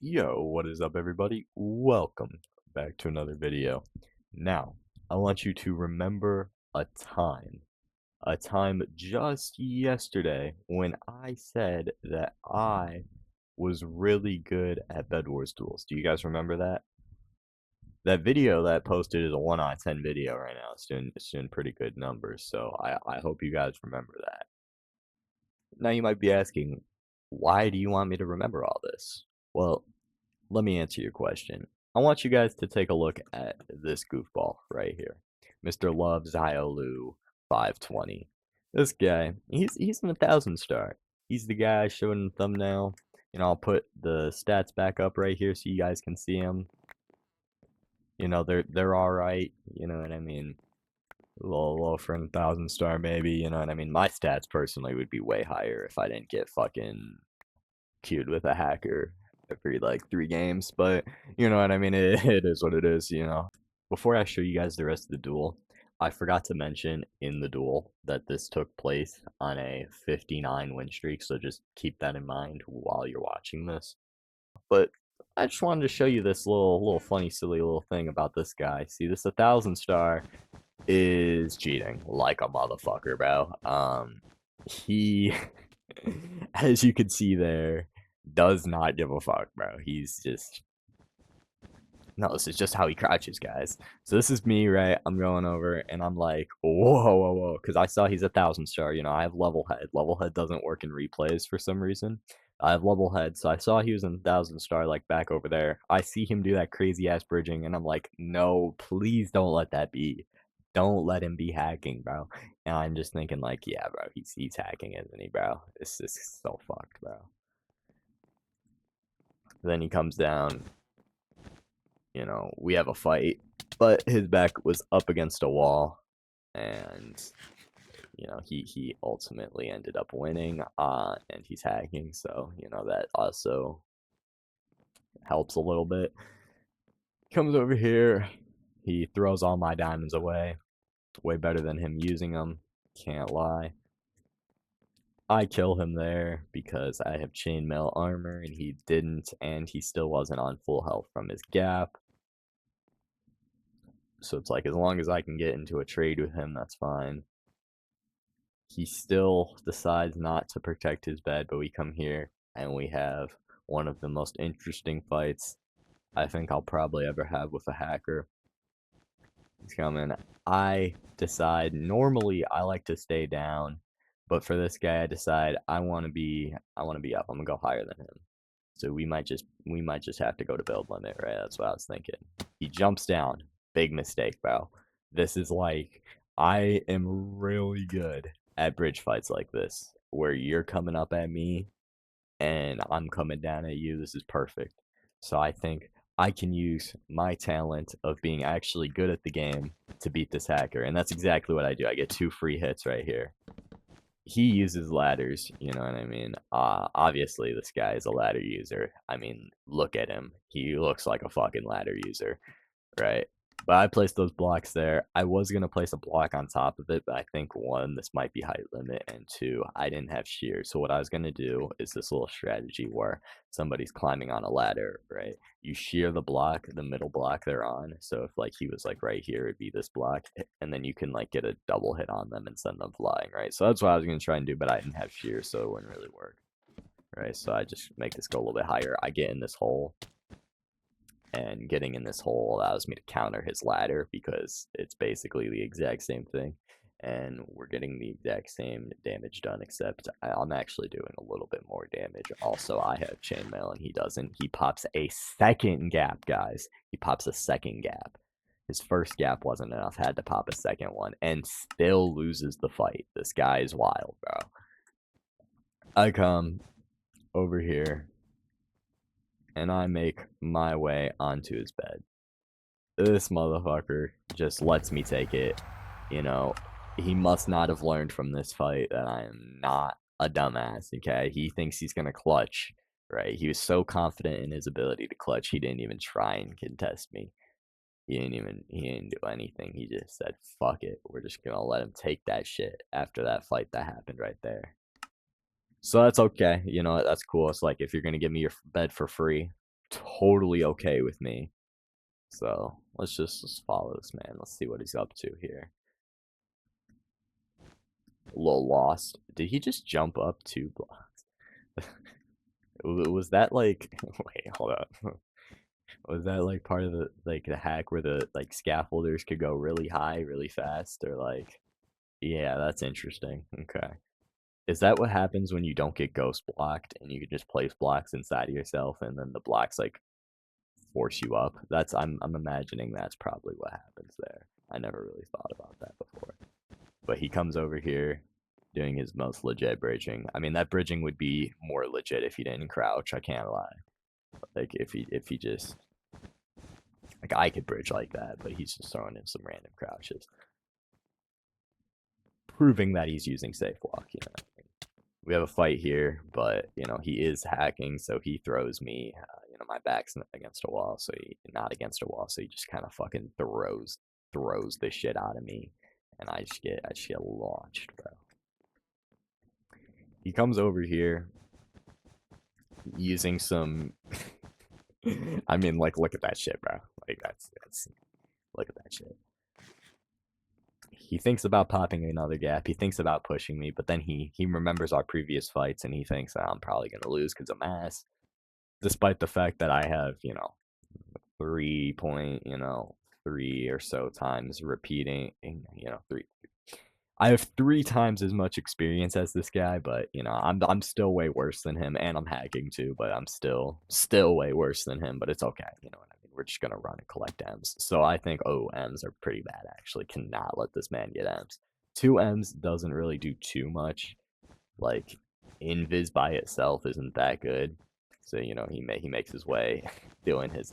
Yo, what is up, everybody? Welcome back to another video. Now, I want you to remember a time just yesterday when I said that I was really good at bedwars duels. Do you guys remember that? That video that posted is a 1 out of 10 video right now. It's doing pretty good numbers, so I hope you guys remember that. Now, you might be asking, why do you want me to remember all this? Well, let me answer your question. I want you guys to take a look at this goofball right here. Mr. Love Zyolu 520. This guy, he's an 1,000 star. He's the guy I showed in the thumbnail. I'll put the stats back up right here so you guys can see him. They're alright, you know what I mean? A little low for a 1,000 star maybe, you know what I mean? My stats personally would be way higher if I didn't get fucking queued with a hacker every like 3 games, but you know what I mean. It is what it is. Before I show you guys the rest of the duel, I forgot to mention in the duel that this took place on a 59 win streak, so just keep that in mind while you're watching this. But I just wanted to show you this little funny silly little thing about this guy. See, this 1,000 star is cheating like a motherfucker, bro. He as you can see there, does not give a fuck, bro. He's just no, this is just how he crouches, guys. So this is me, right? I'm going over and I'm like, whoa, whoa, whoa, because I saw he's 1,000 star. I have level head. Level head doesn't work in replays for some reason. I have level head, so I saw he was in 1,000 star, like back over there. I see him do that crazy ass bridging, and I'm like, no, please don't let that be. Don't let him be hacking, bro. And I'm just thinking, like, yeah, bro, he's hacking, isn't he, bro? This is so fucked, bro. Then he comes down, we have a fight, but his back was up against a wall, and he ultimately ended up winning, and he's hacking, so that also helps a little bit. Comes over here, he throws all my diamonds away. Way better than him using them, can't lie. I kill him there because I have chainmail armor and he didn't, and he still wasn't on full health from his gap. So it's like, as long as I can get into a trade with him, that's fine. He still decides not to protect his bed, but we come here and we have one of the most interesting fights I think I'll probably ever have with a hacker. He's coming. I decide, normally I like to stay down, but for this guy I decide I want to be up. I'm gonna go higher than him. So we might just have to go to build limit, right? That's what I was thinking. He jumps down. Big mistake, bro. This is like, I am really good at bridge fights like this, where you're coming up at me and I'm coming down at you. This is perfect. So I think I can use my talent of being actually good at the game to beat this hacker. And that's exactly what I do. I get 2 free hits right here. He uses ladders, you know what I mean? Obviously, this guy is a ladder user. I mean, look at him. He looks like a fucking ladder user, right? But I placed those blocks there. I was going to place a block on top of it, but I think, one, this might be height limit, and two, I didn't have shear. So what I was going to do is this little strategy where somebody's climbing on a ladder, right? You shear the block, the middle block they're on. So if like he was like right here, it'd be this block, and then you can like get a double hit on them and send them flying, right? So that's what I was going to try and do, but I didn't have shear, so it wouldn't really work, right? So I just make this go a little bit higher. I get in this hole, and getting in this hole allows me to counter his ladder because it's basically the exact same thing, and we're getting the exact same damage done, except I'm actually doing a little bit more damage. Also, I have chainmail and he doesn't. He pops a second gap, guys. He pops a second gap. His first gap wasn't enough, had to pop a second one, and still loses the fight. This guy is wild, bro. I come over here and I make my way onto his bed. This motherfucker just lets me take it. He must not have learned from this fight that I am not a dumbass, okay? He thinks he's gonna clutch, right? He was so confident in his ability to clutch, he didn't even try and contest me. He didn't do anything. He just said, fuck it. We're just gonna let him take that shit after that fight that happened right there. So that's okay. That's cool. It's like, if you're gonna give me your bed for free, totally okay with me. So let's follow this man. Let's see what he's up to here. A little lost. Did he just jump up 2 blocks? Was that like wait, hold up. Was that like part of the hack where the like scaffolders could go really high, really fast, or like yeah, that's interesting. Okay. Is that what happens when you don't get ghost blocked and you can just place blocks inside of yourself and then the blocks like force you up? That's I'm imagining that's probably what happens there. I never really thought about that before. But he comes over here doing his most legit bridging. I mean, that bridging would be more legit if he didn't crouch. I can't lie. Like if he just like I could bridge like that, but he's just throwing in some random crouches, proving that he's using safe walk. You know, we have a fight here, but you know he is hacking, so he throws me. You know, my back's against a wall, so he not against a wall, so he just kind of fucking throws the shit out of me, and I just get launched, bro. He comes over here using some. I mean, like, look at that shit, bro. Like, that's look at that shit. He thinks about popping another gap. He thinks about pushing me, but then he remembers our previous fights and he thinks that I'm probably gonna lose because I'm ass. Despite the fact that I have, you know, 3 or so times repeating, you know, three. I have 3 times as much experience as this guy, but you know, I'm still way worse than him, and I'm hacking too, but I'm still way worse than him. But it's okay, you know what I mean. We're just gonna run and collect M's. So I think M's are pretty bad actually. Cannot let this man get M's. 2 M's doesn't really do too much. Like invis by itself isn't that good. So you know he makes his way doing his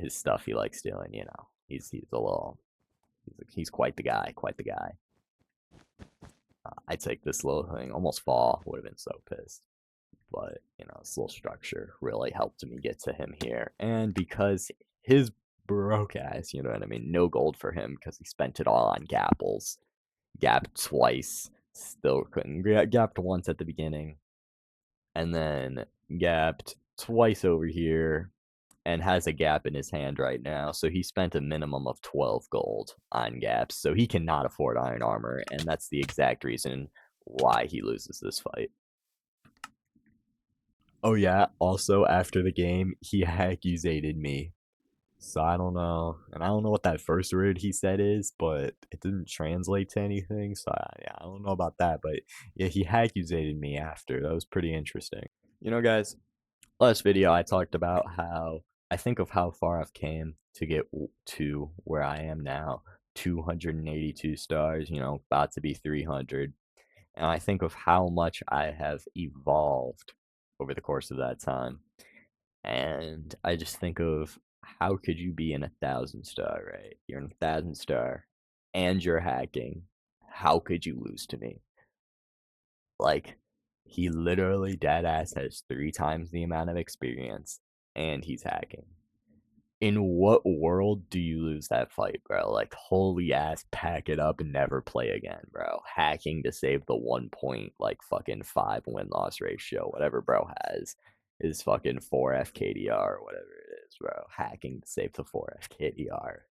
stuff he likes doing. You know he's a little he's quite the guy, quite the guy. I take this little thing, almost fall, would have been so pissed. But, you know, this little structure really helped me get to him here. And because his broke ass, you know what I mean? No gold for him because he spent it all on gapples. Gapped twice, still couldn't. Gapped once at the beginning, and then gapped twice over here, and has a gap in his hand right now. So he spent a minimum of 12 gold on gaps. So he cannot afford iron armor, and that's the exact reason why he loses this fight. Oh yeah, also after the game, he accusated me. So I don't know. And I don't know what that first word he said is, but it didn't translate to anything. So yeah, I don't know about that. But yeah, he accusated me after. That was pretty interesting. You know, guys, last video I talked about how I think of how far I've came to get to where I am now, 282 stars, you know, about to be 300. And I think of how much I have evolved over the course of that time. And I just think of how could you be in 1,000 star, right? You're in 1,000 star and you're hacking. How could you lose to me? Like, he literally dead ass has 3 times the amount of experience and he's hacking. In what world do you lose that fight, bro? Like, holy ass, pack it up and never play again, bro. Hacking to save the 1 point, like, fucking 5 win loss ratio, whatever bro has is fucking 4 FKDR or whatever it is, bro. Hacking to save the 4 FKDR.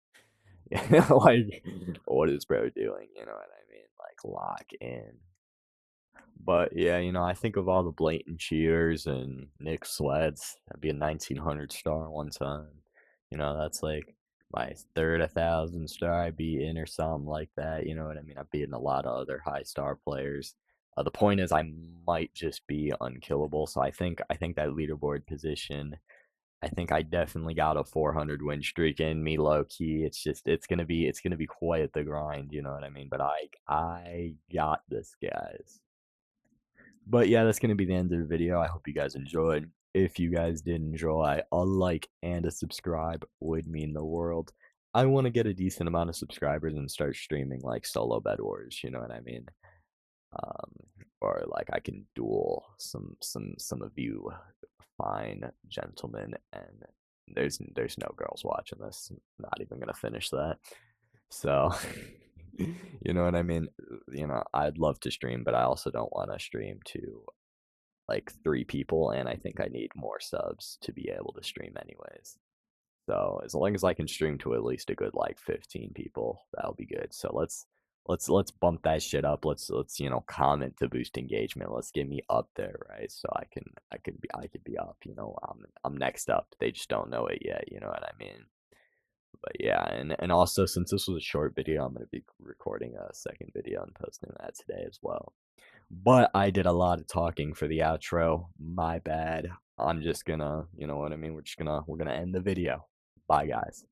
Like, what is bro doing? You know what I mean? Like, lock in. But yeah, you know, I think of all the blatant cheers and Nick Sweats. That'd be a 1,900 star one time. You know, that's like my third 1,000 star I beat in or something like that. You know what I mean? I've beaten a lot of other high star players. The point is, I might just be unkillable. So I think that leaderboard position. I think I definitely got a 400 win streak in me, low key. It's gonna be quite the grind. You know what I mean? But I got this, guys. But yeah, that's going to be the end of the video. I hope you guys enjoyed. If you guys did enjoy, a like and a subscribe would mean the world. I want to get a decent amount of subscribers and start streaming like solo bedwars, you know what I mean? Um, or like I can duel some of you fine gentlemen, and there's no girls watching this. Not even gonna finish that. So, you know what I mean? You know, I'd love to stream, but I also don't want to stream to like 3 people, and I think I need more subs to be able to stream anyways. So as long as I can stream to at least a good like 15 people, that'll be good. So let's bump that shit up. Let's comment to boost engagement. Let's get me up there, right? So I could be up. I'm next up. They just don't know it yet. You know what I mean? But yeah, and also since this was a short video, I'm gonna be recording a second video and posting that today as well. But I did a lot of talking for the outro. My bad. I'm just gonna, you know what I mean? We're gonna end the video. Bye guys.